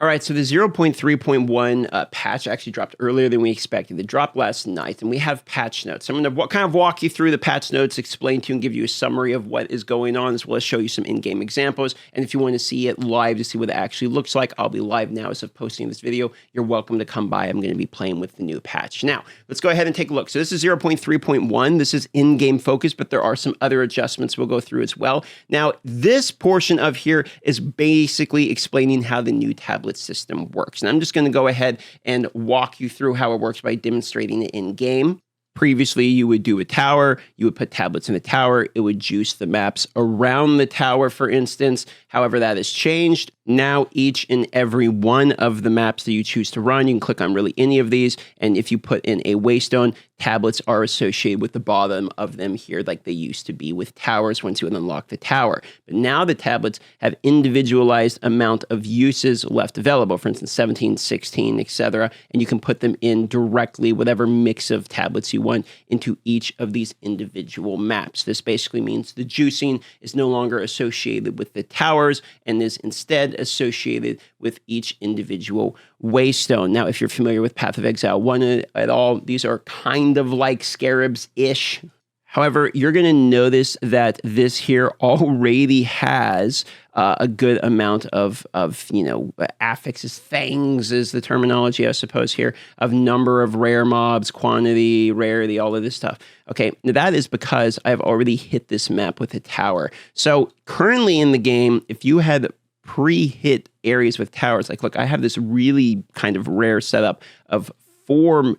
All right, so the 0.3.1 patch actually dropped earlier than we expected. It dropped last night, and we have patch notes. I'm going to kind of walk you through the patch notes, explain to you and give you a summary of what is going on, as well as show you some in-game examples. And if you want to see it live to see what it actually looks like, I'll be live now as of posting this video. You're welcome to come by. I'm going to be playing with the new patch. Now, let's go ahead and take a look. So this is 0.3.1. This is in-game focus, but there are some other adjustments we'll go through as well. Now, this portion of here is basically explaining how the new tablet system works. And I'm just going to go ahead and walk you through how it works by demonstrating it in game. Previously, you would do a tower, you would put tablets in the tower, it would juice the maps around the tower, for instance. However, that has changed. Now, each and every one of the maps that you choose to run, you can click on really any of these, and if you put in a waystone, tablets are associated with the bottom of them here like they used to be with towers once you would unlock the tower. But now the tablets have individualized amount of uses left available, for instance, 17, 16, etc., and you can put them in directly, whatever mix of tablets you want, into each of these individual maps. This basically means the juicing is no longer associated with the towers and is instead associated with each individual waystone. Now, if you're familiar with Path of Exile 1 at all, these are kind of like scarabs-ish. However, you're going to notice that this here already has a good amount of affixes, things is the terminology, I suppose, here, of number of rare mobs, quantity, rarity, all of this stuff. Okay, now that is because I've already hit this map with a tower. So currently in the game, if you had pre-hit areas with towers, like, look, I have this really kind of rare setup of 4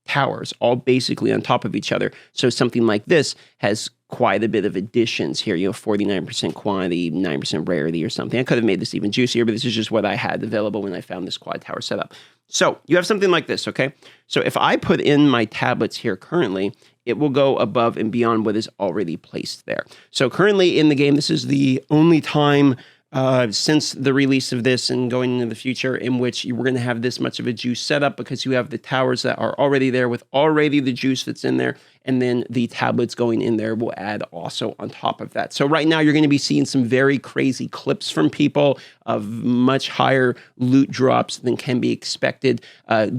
towers, all basically on top of each other. So something like this has quite a bit of additions here, 49% quantity, 9% rarity or something. I could have made this even juicier, but this is just what I had available when I found this quad tower setup. So you have something like this, okay? So if I put in my tablets here currently, it will go above and beyond what is already placed there. So currently in the game, this is the only time since the release of this and going into the future in which you were going to have this much of a juice setup, because you have the towers that are already there with already the juice that's in there, and then the tablets going in there will add also on top of that. So right now you're going to be seeing some very crazy clips from people of much higher loot drops than can be expected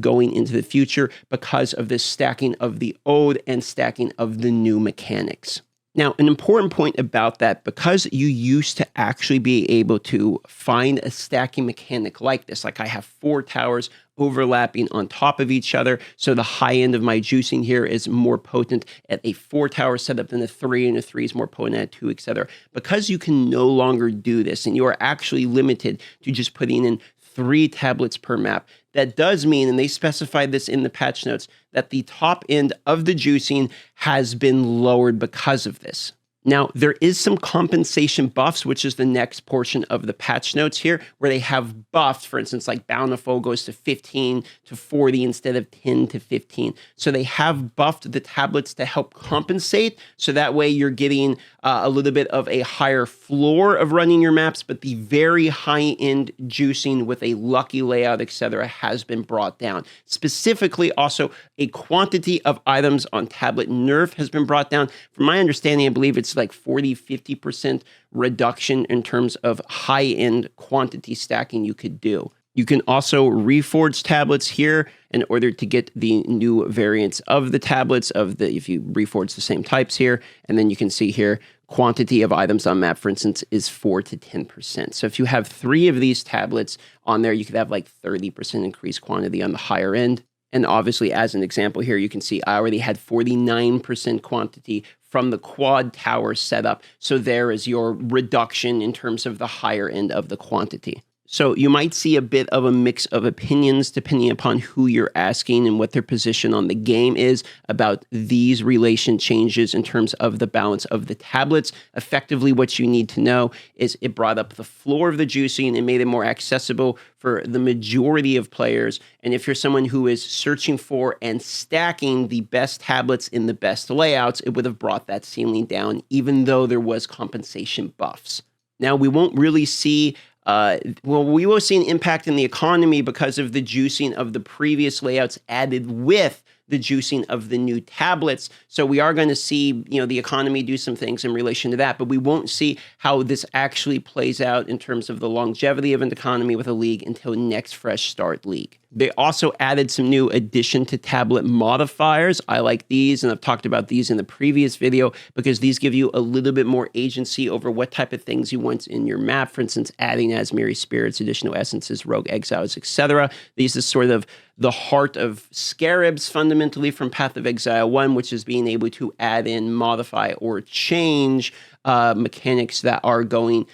going into the future because of this stacking of the old and stacking of the new mechanics. Now, an important point about that, because you used to actually be able to find a stacking mechanic like this, like I have 4 towers overlapping on top of each other, so the high end of my juicing here is more potent at a 4 tower setup than a 3, and a 3 is more potent at 2, etc. Because you can no longer do this, and you are actually limited to just putting in 3 tablets per map, that does mean, and they specified this in the patch notes, that the top end of the juicing has been lowered because of this. Now, there is some compensation buffs, which is the next portion of the patch notes here, where they have buffed, for instance, like Bountiful goes to 15 to 40 instead of 10 to 15. So they have buffed the tablets to help compensate, so that way you're getting a little bit of a higher floor of running your maps, but the very high-end juicing with a lucky layout, etc., has been brought down. Specifically, also, a quantity of items on tablet nerf has been brought down. From my understanding, I believe it's like 40-50% reduction in terms of high-end quantity stacking you could do. You can also reforge tablets here in order to get the new variants of the tablets if you reforge the same types here. And then you can see here, quantity of items on map, for instance, is 4 to 10%. So if you have 3 of these tablets on there, you could have like 30% increased quantity on the higher end. And obviously, as an example here, you can see I already had 49% quantity from the quad tower setup. So there is your reduction in terms of the higher end of the quantity. So you might see a bit of a mix of opinions depending upon who you're asking and what their position on the game is about these relation changes in terms of the balance of the tablets. Effectively, what you need to know is it brought up the floor of the juicing and made it more accessible for the majority of players. And if you're someone who is searching for and stacking the best tablets in the best layouts, it would have brought that ceiling down, even though there was compensation buffs. Now, we won't really see we will see an impact in the economy because of the juicing of the previous layouts added with the juicing of the new tablets. So we are going to see, the economy do some things in relation to that, but we won't see how this actually plays out in terms of the longevity of an economy with a league until next fresh start league. They also added some new addition to tablet modifiers. I like these, and I've talked about these in the previous video because these give you a little bit more agency over what type of things you want in your map. For instance, adding Asmiri spirits, additional essences, rogue exiles, etc. These is sort of the heart of Scarabs fundamentally from Path of Exile 1, which is being able to add in, modify, or change mechanics that are going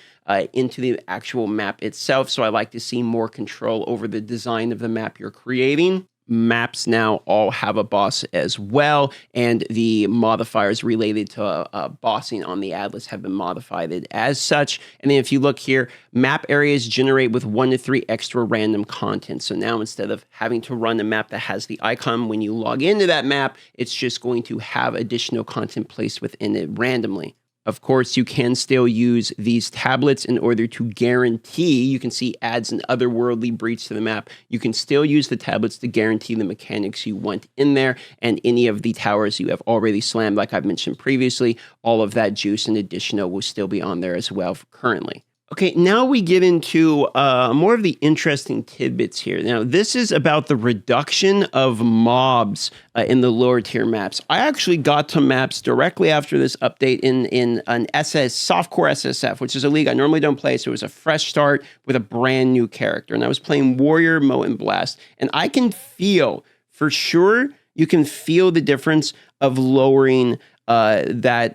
into the actual map itself. So I like to see more control over the design of the map you're creating. Maps now all have a boss as well, and the modifiers related to bossing on the Atlas have been modified as such. And then if you look here, map areas generate with 1 to 3 extra random content. So now instead of having to run a map that has the icon when you log into that map, it's just going to have additional content placed within it randomly. Of course, you can still use these tablets in order to guarantee, you can see adds an otherworldly breach to the map. You can still use the tablets to guarantee the mechanics you want in there, and any of the towers you have already slammed, like I've mentioned previously, all of that juice and additional will still be on there as well currently. Okay, now we get into more of the interesting tidbits here. Now, this is about the reduction of mobs in the lower tier maps. I actually got to maps directly after this update in an softcore SSF, which is a league I normally don't play, so it was a fresh start with a brand new character. And I was playing Warrior, Moat, and Blast. And I can feel, for sure, you can feel the difference of lowering that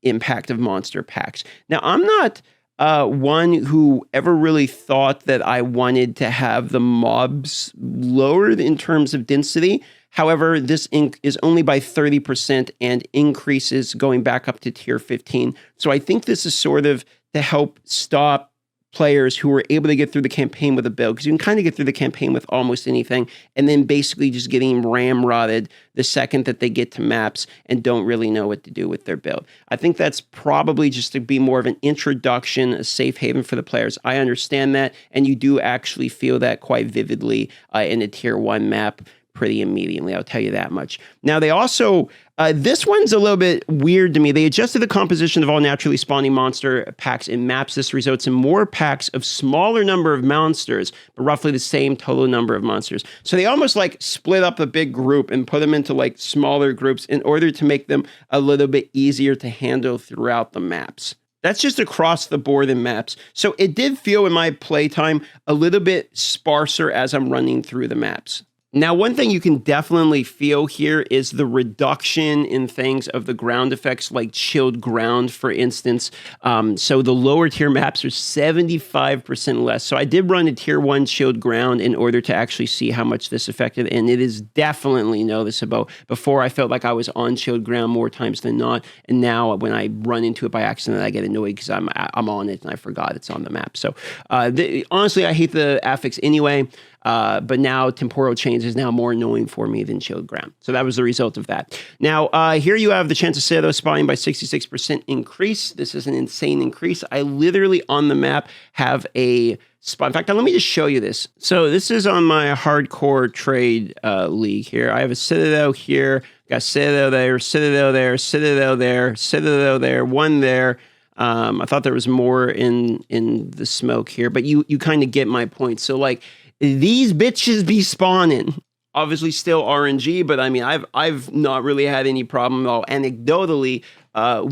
impact of monster packs. Now, I'm not one who ever really thought that I wanted to have the mobs lowered in terms of density. However, this is only by 30% and increases going back up to tier 15. So I think this is sort of to help stop players who were able to get through the campaign with a build, because you can kind of get through the campaign with almost anything and then basically just getting ramrodded the second that they get to maps and don't really know what to do with their build. I think that's probably just to be more of an introduction, a safe haven for the players. I understand that, and you do actually feel that quite vividly in a tier 1 map pretty immediately, I'll tell you that much. Now, they also, this one's a little bit weird to me. They adjusted the composition of all naturally spawning monster packs in maps. This results in more packs of smaller number of monsters, but roughly the same total number of monsters. So they almost like split up a big group and put them into like smaller groups in order to make them a little bit easier to handle throughout the maps. That's just across the board in maps. So it did feel in my playtime a little bit sparser as I'm running through the maps. Now, one thing you can definitely feel here is the reduction in things of the ground effects, like chilled ground, for instance. So the lower tier maps are 75% less. So I did run a tier 1 chilled ground in order to actually see how much this affected, and it is definitely noticeable. Before, I felt like I was on chilled ground more times than not, and now when I run into it by accident, I get annoyed because I'm on it and I forgot it's on the map. So honestly, I hate the affix anyway. But now temporal change is now more annoying for me than chilled ground. So that was the result of that. Now, here you have the chance of Citadel spawning by 66% increase. This is an insane increase. I literally on the map have a spot. In fact, let me just show you this. So this is on my hardcore trade league here. I have a Citadel here, got Citadel there, Citadel there, Citadel there, Citadel there, one there. I thought there was more in the smoke here, but you kind of get my point. So like, these bitches be spawning. Obviously still RNG, but I mean, I've not really had any problem at all anecdotally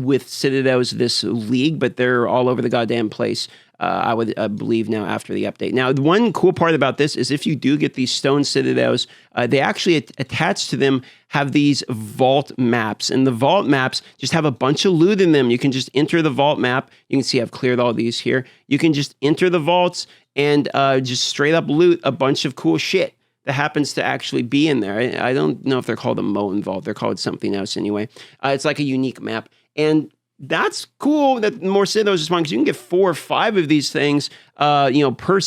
with Citadels this league, but they're all over the goddamn place. I would believe now after the update. Now, the one cool part about this is if you do get these stone Citadels, they actually attached to them have these vault maps, and the vault maps just have a bunch of loot in them. You can just enter the vault map. You can see I've cleared all these here. You can just enter the vaults and just straight up loot a bunch of cool shit that happens to actually be in there. I don't know if they're called a Molten Vault. They're called something else anyway. It's like a unique map. And that's cool that more Citadels is fun because you can get 4 or 5 of these things, per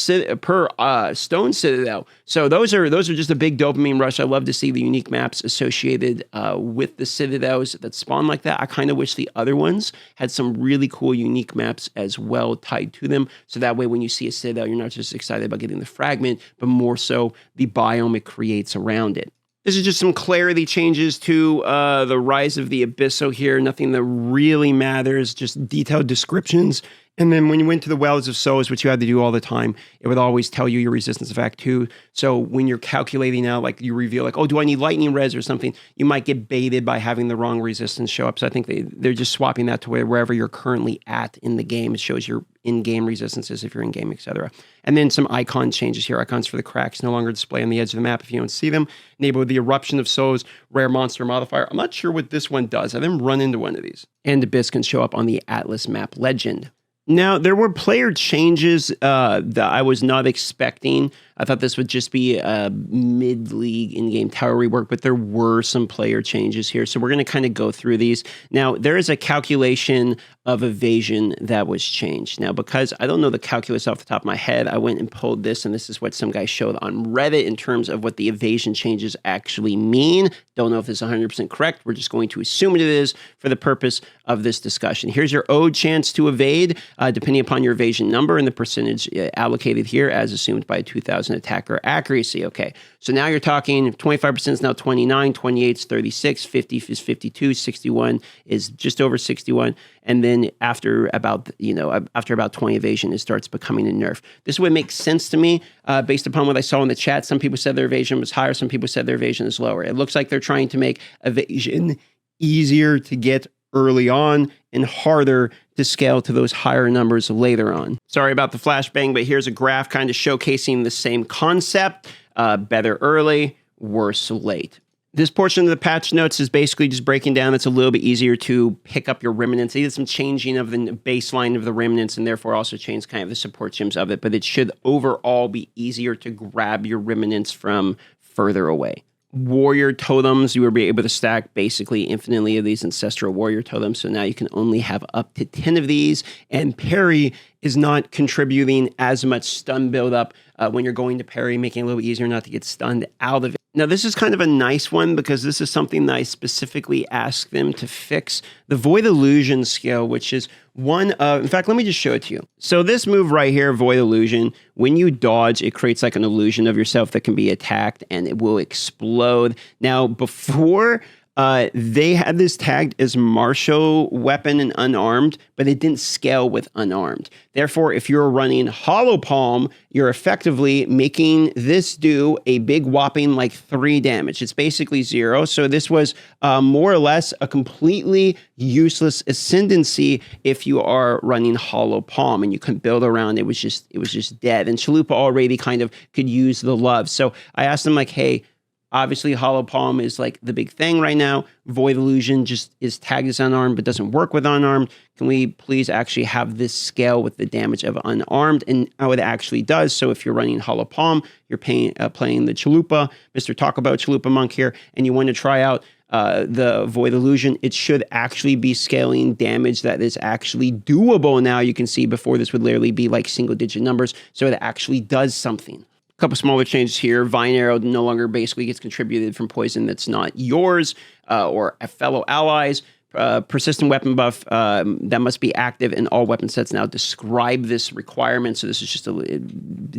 stone Citadel. So those are just a big dopamine rush. I love to see the unique maps associated with the Citadels that spawn like that. I kind of wish the other ones had some really cool unique maps as well tied to them. So that way when you see a Citadel, you're not just excited about getting the fragment, but more so the biome it creates around it. This is just some clarity changes to the Rise of the Abysso here. Nothing that really matters, just detailed descriptions. And then when you went to the Wells of Souls, which you had to do all the time, it would always tell you your resistance of Act 2. So when you're calculating out, like you reveal, like, oh, do I need lightning res or something? You might get baited by having the wrong resistance show up. So I think they're just swapping that to wherever you're currently at in the game. It shows your in-game resistances if you're in-game, etc. And then some icon changes here. Icons for the cracks no longer display on the edge of the map if you don't see them. Enable the Eruption of Souls, rare monster modifier. I'm not sure what this one does. I didn't run into one of these. And Abyss can show up on the Atlas map legend. Now, there were player changes that I was not expecting. I thought this would just be a mid-league in-game tower rework, but there were some player changes here. So we're going to kind of go through these. Now, there is a calculation of evasion that was changed. Now, because I don't know the calculus off the top of my head, I went and pulled this, and this is what some guy showed on Reddit in terms of what the evasion changes actually mean. Don't know if this is 100% correct. We're just going to assume it is for the purpose of this discussion. Here's your ode chance to evade, depending upon your evasion number and the percentage allocated here as assumed by 2000 attacker accuracy. Okay, so now you're talking 25% is now 29, 28 is 36, 50 is 52, 61 is just over 61, and then after about 20 evasion, it starts becoming a nerf. This would make sense to me based upon what I saw in the chat. Some people said their evasion was higher, some people said their evasion is lower. It looks like they're trying to make evasion easier to get early on and harder to scale to those higher numbers later on. Sorry about the flashbang, but here's a graph kind of showcasing the same concept. Better early, worse late. This portion of the patch notes is basically just breaking down. It's a little bit easier to pick up your remnants. They did some changing of the baseline of the remnants and therefore also changed kind of the support gems of it, but it should overall be easier to grab your remnants from further away. Warrior totems, you will be able to stack basically infinitely of these ancestral warrior totems. So now you can only have up to 10 of these. And parry is not contributing as much stun buildup when you're going to parry, making it a little easier not to get stunned out of it. Now, this is kind of a nice one because this is something that I specifically asked them to fix. The Void Illusion skill, which is one of, in fact, let me just show it to you. So this move right here, Void Illusion, when you dodge, it creates like an illusion of yourself that can be attacked and it will explode. Now, before they had this tagged as martial weapon and unarmed, but it didn't scale with unarmed. Therefore, if you're running Hollow Palm, you're effectively making this do a big whopping like 3 damage. It's basically 0. So this was more or less a completely useless ascendancy if you are running Hollow Palm and you couldn't build around it. It was just dead. And Chalupa already kind of could use the love. So I asked them like, hey, obviously, Hollow Palm is like the big thing right now. Void Illusion just is tagged as unarmed, but doesn't work with unarmed. Can we please actually have this scale with the damage of unarmed? And how it actually does. So if you're running Hollow Palm, you're playing the Chalupa, Mr. Talk About Chalupa Monk here, and you want to try out the Void Illusion, it should actually be scaling damage that is actually doable now. You can see before this would literally be like single-digit numbers. So it actually does something. Couple smaller changes here. Vine Arrow no longer basically gets contributed from poison that's not yours or a fellow allies. Persistent weapon buff that must be active in all weapon sets now describe this requirement. So this is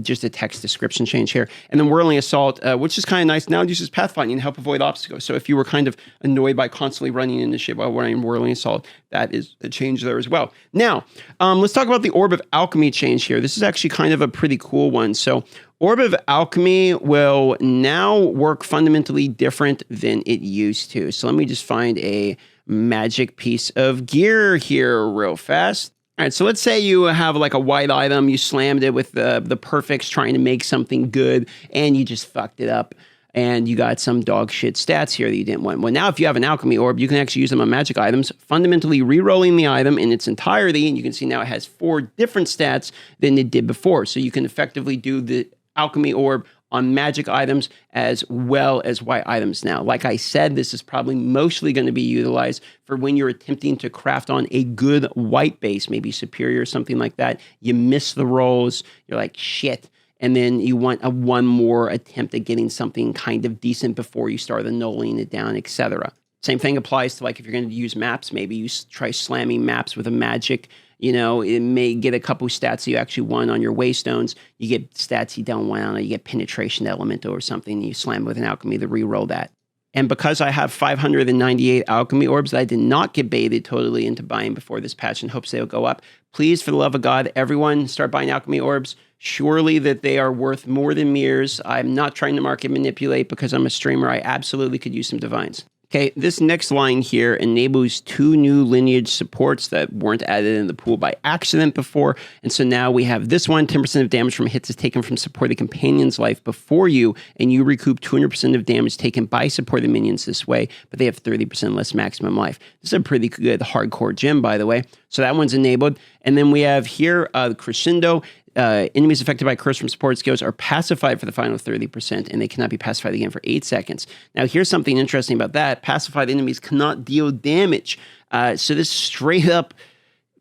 just a text description change here. And then Whirling Assault, which is kind of nice, now uses pathfinding to help avoid obstacles. So if you were kind of annoyed by constantly running into shit while wearing Whirling Assault, that is a change there as well. Now, let's talk about the Orb of Alchemy change here. This is actually kind of a pretty cool one. So Orb of Alchemy will now work fundamentally different than it used to. So let me just find a magic piece of gear here real fast. All right, so let's say you have like a white item, you slammed it with the perfects trying to make something good, and you just fucked it up, and you got some dog shit stats here that you didn't want. Well, now if you have an alchemy orb, you can actually use them on magic items, fundamentally re-rolling the item in its entirety, and you can see now it has 4 different stats than it did before. So you can effectively do the alchemy orb on magic items as well as white items now. Like I said, this is probably mostly going to be utilized for when you're attempting to craft on a good white base, maybe superior or something like that. You miss the rolls, you're like, shit. And then you want a one more attempt at getting something kind of decent before you start annulling it down, etc. Same thing applies to like if you're going to use maps, maybe you try slamming maps with a magic. You know, it may get a couple stats you actually want on your waystones. You get stats you don't want on it. You get penetration element or something. You slam with an alchemy to re-roll that. And because I have 598 alchemy orbs that I did not get baited totally into buying before this patch in hopes they'll go up, please, for the love of God, everyone start buying alchemy orbs. Surely that they are worth more than mirrors. I'm not trying to market manipulate because I'm a streamer. I absolutely could use some divines. Okay, this next line here enables 2 new lineage supports that weren't added in the pool by accident before. And so now we have this one, 10% of damage from hits is taken from supported companion's life before you, and you recoup 200% of damage taken by supported minions this way, but they have 30% less maximum life. This is a pretty good hardcore gem, by the way. So that one's enabled. And then we have here Crescendo. Enemies affected by curse from support skills are pacified for the final 30%, and they cannot be pacified again for 8 seconds. Now, here's something interesting about that. Pacified enemies cannot deal damage. So this straight up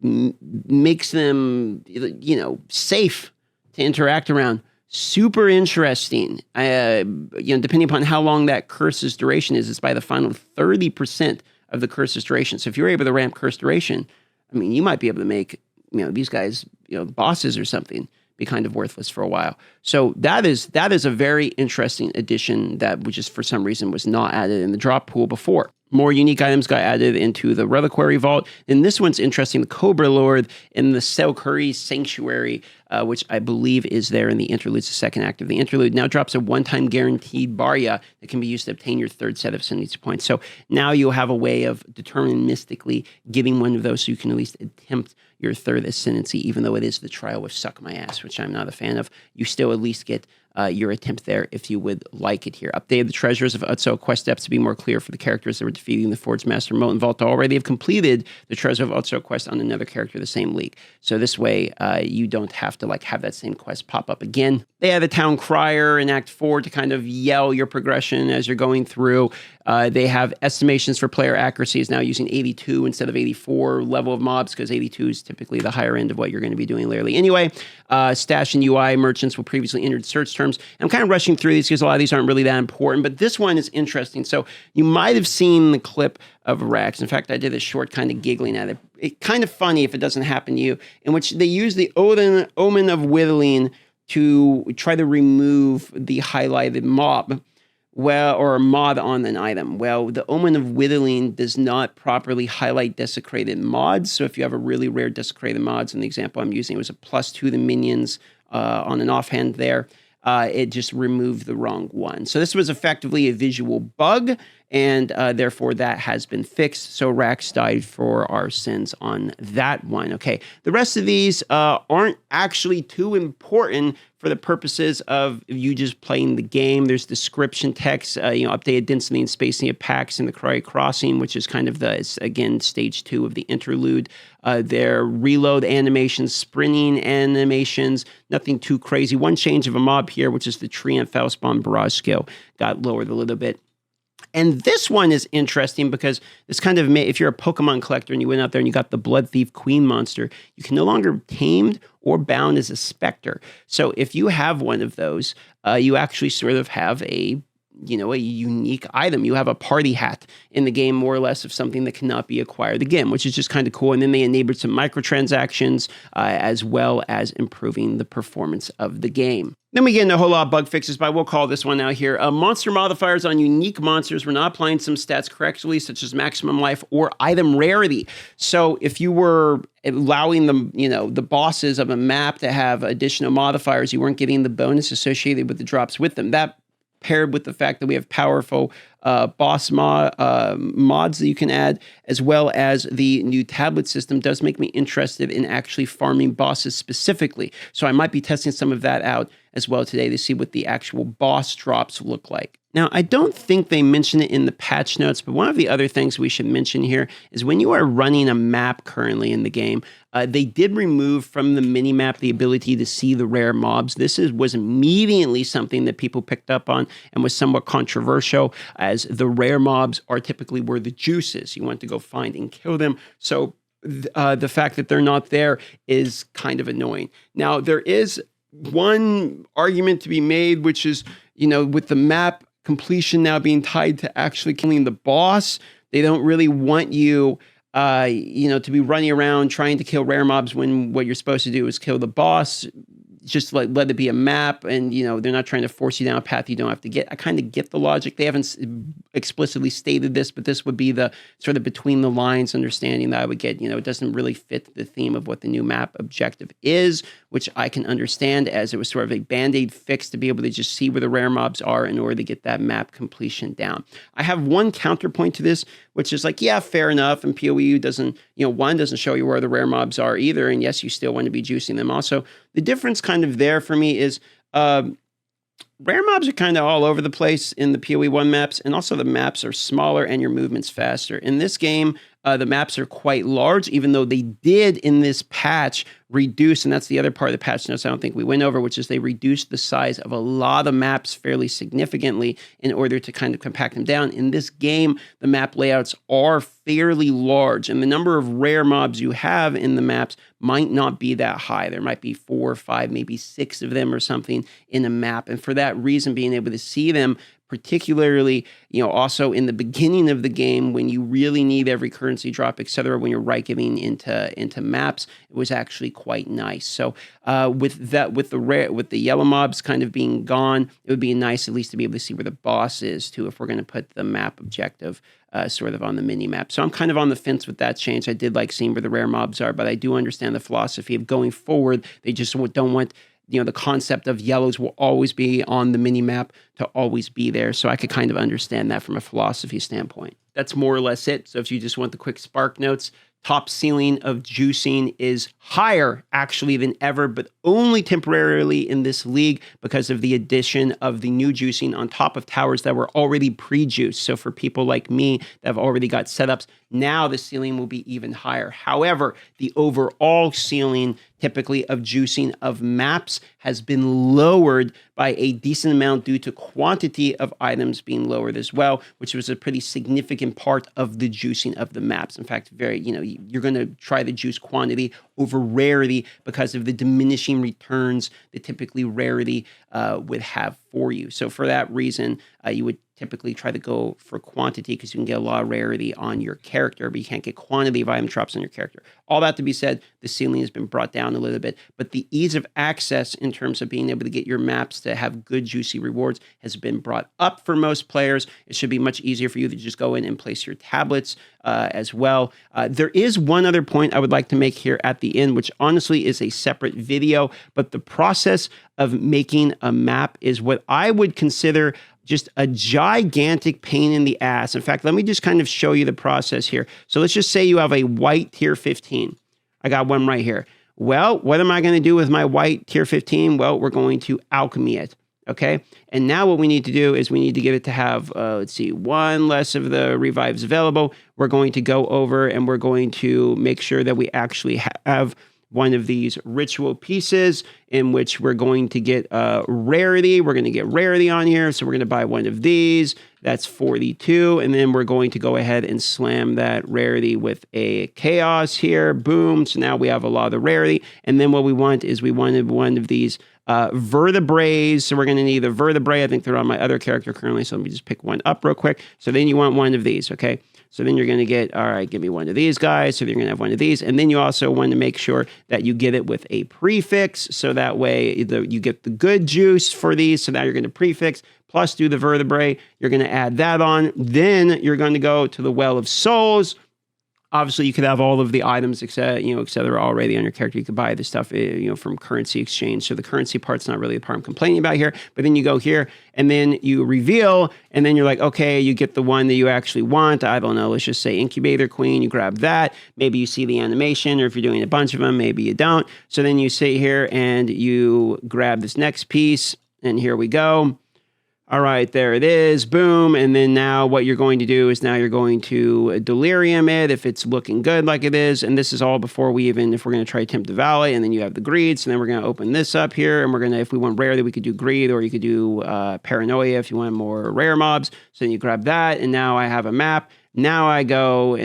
makes them, safe to interact around. Super interesting. Depending upon how long that curse's duration is, it's by the final 30% of the curse's duration. So if you're able to ramp curse duration, I mean, you might be able to make these guys, bosses or something, be kind of worthless for a while. So that is a very interesting addition that just for some reason was not added in the drop pool before. More unique items got added into the Reliquary Vault. And this one's interesting, the Cobra Lord in the Selkuri Sanctuary, which I believe is there in the interlude. It's the second act of the interlude. Now drops a one-time guaranteed Barya that can be used to obtain your 3rd set of ascendancy points. So now you'll have a way of deterministically getting one of those so you can at least attempt your 3rd ascendancy, even though it is the trial with Suck My Ass, which I'm not a fan of. You still at least get your attempt there if you would like it here. Updated the treasures of Utso quest steps to be more clear for the characters that were defeating the Forge Master Molten Vault already have completed the treasure of Utso quest on another character of the same league. So this way you don't have to have that same quest pop up again. They have a town crier in Act 4 to kind of yell your progression as you're going through. They have estimations for player accuracy is now using 82 instead of 84 level of mobs, because 82 is typically the higher end of what you're going to be doing lately. Anyway, stash and UI merchants will previously entered search terms. I'm kind of rushing through these because a lot of these aren't really that important, but this one is interesting. So you might have seen the clip of Rex. In fact, I did a short kind of giggling at it. It's kind of funny if it doesn't happen to you, in which they use the Omen of Whittling to try to remove the highlighted mob. Or mod on an item. Well, the Omen of Whittling does not properly highlight desecrated mods. So if you have a really rare desecrated mods, in the example I'm using, it was a +2 to minions on an offhand there. It just removed the wrong one. So this was effectively a visual bug, and therefore that has been fixed. So Rax died for our sins on that one. Okay, the rest of these aren't actually too important for the purposes of you just playing the game. There's description text, updated density and spacing of packs in the Cry Crossing, which is kind of again, stage 2 of the interlude. Their reload animations, sprinting animations, nothing too crazy. One change of a mob here, which is the Treant Faustspawn Barrage skill, got lowered a little bit. And this one is interesting because it's kind of, if you're a Pokemon collector and you went out there and you got the Blood Thief Queen monster, you can no longer be tamed or bound as a Spectre. So if you have one of those, you actually sort of have a unique item. You have a party hat in the game, more or less, of something that cannot be acquired again, which is just kind of cool. And then they enabled some microtransactions, as well as improving the performance of the game. Then we get into a whole lot of bug fixes, but we'll call this one out here. Monster modifiers on unique monsters were not applying some stats correctly, such as maximum life or item rarity. So if you were allowing them, the bosses of a map to have additional modifiers, you weren't getting the bonus associated with the drops with them. That paired with the fact that we have powerful boss mods that you can add, as well as the new tablet system, does make me interested in actually farming bosses specifically. So I might be testing some of that out as well today to see what the actual boss drops look like. Now, I don't think they mention it in the patch notes, but one of the other things we should mention here is when you are running a map currently in the game, they did remove from the mini-map the ability to see the rare mobs. This was immediately something that people picked up on and was somewhat controversial, as the rare mobs are typically where the juice is. You want to go find and kill them. So the fact that they're not there is kind of annoying. Now, there is one argument to be made, which is, with the map completion now being tied to actually killing the boss, they don't really want you, to be running around trying to kill rare mobs when what you're supposed to do is kill the boss. just like let it be a map, and they're not trying to force you down a path you don't have to get. I kind of get the logic. They haven't explicitly stated this, but this would be the sort of between the lines understanding that I would get. It doesn't really fit the theme of what the new map objective is, which I can understand, as it was sort of a band-aid fix to be able to just see where the rare mobs are in order to get that map completion down. I have one counterpoint to this, which is like, yeah, fair enough. And PoE doesn't, one doesn't show you where the rare mobs are either. And yes, you still want to be juicing them. Also, the difference kind of there for me is rare mobs are kind of all over the place in the PoE 1 maps. And also the maps are smaller and your movement's faster. In this game, the maps are quite large, even though they did in this patch reduce, and that's the other part of the patch notes I don't think we went over, which is they reduced the size of a lot of maps fairly significantly in order to kind of compact them down. In this game, the map layouts are fairly large, and the number of rare mobs you have in the maps might not be that high. There might be 4 or 5, maybe 6 of them or something in a map, and for that reason, being able to see them particularly, also in the beginning of the game when you really need every currency drop, etc., when you're right-giving into maps, it was actually quite nice. So with the yellow mobs kind of being gone, it would be nice at least to be able to see where the boss is too, if we're going to put the map objective sort of on the mini map. So I'm kind of on the fence with that change. I did like seeing where the rare mobs are, but I do understand the philosophy of going forward. They just don't want the concept of yellows will always be on the mini map to always be there. So I could kind of understand that from a philosophy standpoint. That's more or less it. So if you just want the quick spark notes, top ceiling of juicing is higher actually than ever, but only temporarily in this league because of the addition of the new juicing on top of towers that were already pre-juiced. So for people like me that have already got setups, now the ceiling will be even higher. However, the overall ceiling typically of juicing of maps has been lowered by a decent amount due to quantity of items being lowered as well, which was a pretty significant part of the juicing of the maps. In fact, you're going to try the juice quantity over rarity because of the diminishing returns that typically rarity would have for you. So for that reason, you would typically try to go for quantity because you can get a lot of rarity on your character, but you can't get quantity of item drops on your character. All that to be said, the ceiling has been brought down a little bit, but the ease of access in terms of being able to get your maps to have good juicy rewards has been brought up for most players. It should be much easier for you to just go in and place your tablets as well. There is one other point I would like to make here at the end, which honestly is a separate video, but the process of making a map is what I would consider just a gigantic pain in the ass. In fact, let me just kind of show you the process here. So let's just say you have a white tier 15. I got one right here. Well, what am I going to do with my white tier 15? Well, we're going to alchemy it. Okay. And now what we need to do is we need to get it to have, let's see, 1 less of the revives available. We're going to go over and we're going to make sure that we actually have one of these ritual pieces in which we're going to get rarity. We're going to get rarity on here. So we're going to buy one of these. That's 42. And then we're going to go ahead and slam that rarity with a chaos here. Boom. So now we have a lot of rarity. And then what we want is we wanted one of these vertebrae. So we're going to need the vertebrae. I think they're on my other character currently. So let me just pick one up real quick. So then you want one of these. Okay. So then you're going to get, all right, give me one of these guys. So you're going to have one of these. And then you also want to make sure that you get it with a prefix. So that way you get the good juice for these. So now you're going to prefix plus do the vertebrae. You're going to add that on. Then you're going to go to the Well of Souls. Obviously, you could have all of the items, et cetera, already on your character. You could buy this stuff, from currency exchange. So the currency part's not really the part I'm complaining about here. But then you go here, and then you reveal, and then you're like, okay, you get the one that you actually want. I don't know. Let's just say Incubator Queen. You grab that. Maybe you see the animation, or if you're doing a bunch of them, maybe you don't. So then you sit here and you grab this next piece, and here we go. All right, there it is. Boom. And then now what you're going to do is now you're going to delirium it if it's looking good like it is. And this is all before if we're going to try Tempt the Valley, and then you have the greed. So then we're going to open this up here, and we're going to, if we want rare, that we could do greed, or you could do paranoia if you want more rare mobs. So then you grab that, and now I have a map. Now I go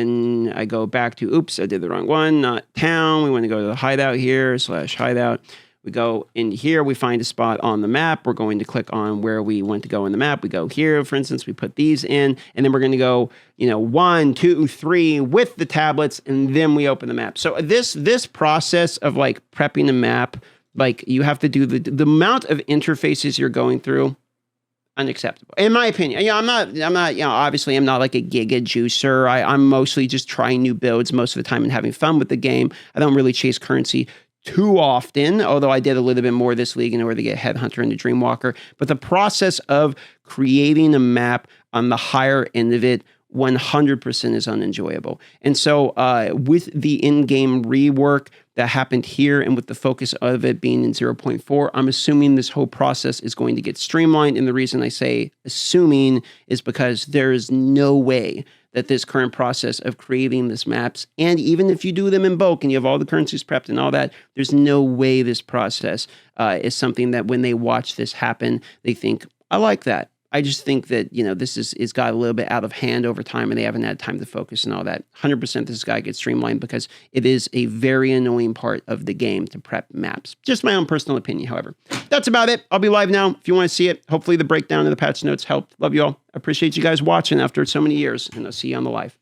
back to, oops, I did the wrong one, not town. We want to go to the hideout here, /hideout. We go in here, we find a spot on the map. We're going to click on where we want to go in the map. We go here, for instance, we put these in, and then we're going to go, 1, 2, 3 with the tablets, and then we open the map. So this process of like prepping a map Like you have to do the amount of interfaces you're going through, unacceptable. In my opinion. I'm not, obviously I'm not like a giga juicer. I'm mostly just trying new builds most of the time and having fun with the game. I don't really chase currency too often, although I did a little bit more this league in order to get Headhunter into Dreamwalker. But the process of creating a map on the higher end of it 100% is unenjoyable. And so with the in-game rework that happened here and with the focus of it being in 0.4, I'm assuming this whole process is going to get streamlined. And the reason I say assuming is because there is no way that this current process of creating these maps, and even if you do them in bulk and you have all the currencies prepped and all that, there's no way this process is something that when they watch this happen, they think, I like that. I just think that, this is got a little bit out of hand over time and they haven't had time to focus and all that. 100% this guy gets streamlined because it is a very annoying part of the game to prep maps. Just my own personal opinion, however. That's about it. I'll be live now if you want to see it. Hopefully the breakdown of the patch notes helped. Love you all. I appreciate you guys watching after so many years, and I'll see you on the live.